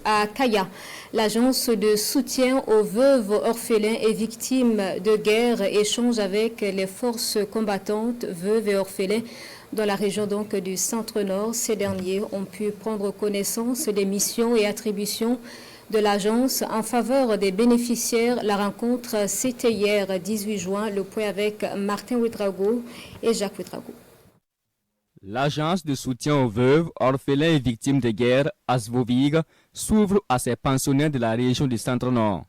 À Kaya, l'agence de soutien aux veuves, orphelins et victimes de guerre échange avec les forces combattantes, veuves et orphelins dans la région donc du Centre-Nord. Ces derniers ont pu prendre connaissance des missions et attributions de l'agence en faveur des bénéficiaires. La rencontre, c'était hier 18 juin. Le point avec Martin Ouedraogo et Jacques Ouedraogo. L'agence de soutien aux veuves, orphelins et victimes de guerre, ASVOVIG, s'ouvre à ses pensionnaires de la région du Centre-Nord.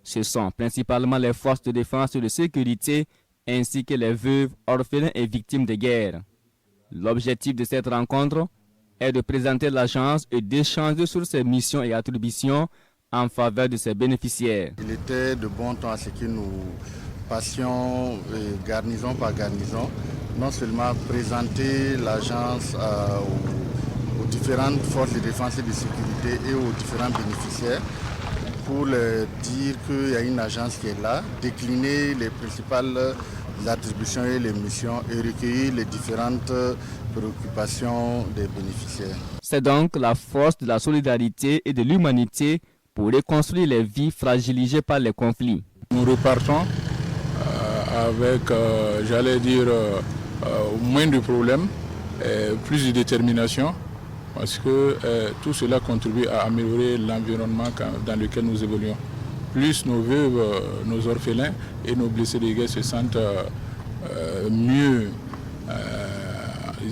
Ce sont principalement les forces de défense et de sécurité ainsi que les veuves, orphelins et victimes de guerre. L'objectif de cette rencontre est de présenter l'agence et d'échanger sur ses missions et attributions en faveur de ses bénéficiaires. Il était de bon temps à ce que nous passions garnison par garnison, non seulement présenter l'agence aux différentes forces de défense et de sécurité et aux différents bénéficiaires pour leur dire qu'il y a une agence qui est là, décliner les principales attributions et les missions et recueillir les différentes préoccupations des bénéficiaires. C'est donc la force de la solidarité et de l'humanité pour reconstruire les vies fragilisées par les conflits. Nous repartons avec, moins de problèmes, plus de détermination, parce que tout cela contribue à améliorer l'environnement dans lequel nous évoluons. Plus nos veuves, nos orphelins et nos blessés de guerre se sentent mieux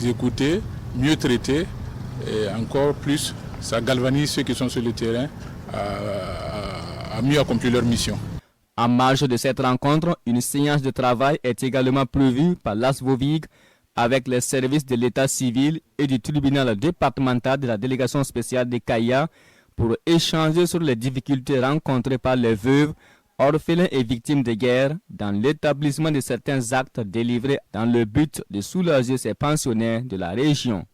écoutés, mieux traités, et encore plus, ça galvanise ceux qui sont sur le terrain à mieux accomplir leur mission. En marge de cette rencontre, une séance de travail est également prévue par l'ASVOVIG avec les services de l'état civil et du tribunal départemental de la délégation spéciale de Kaya pour échanger sur les difficultés rencontrées par les veuves, orphelins et victimes de guerre dans l'établissement de certains actes délivrés dans le but de soulager ces pensionnaires de la région.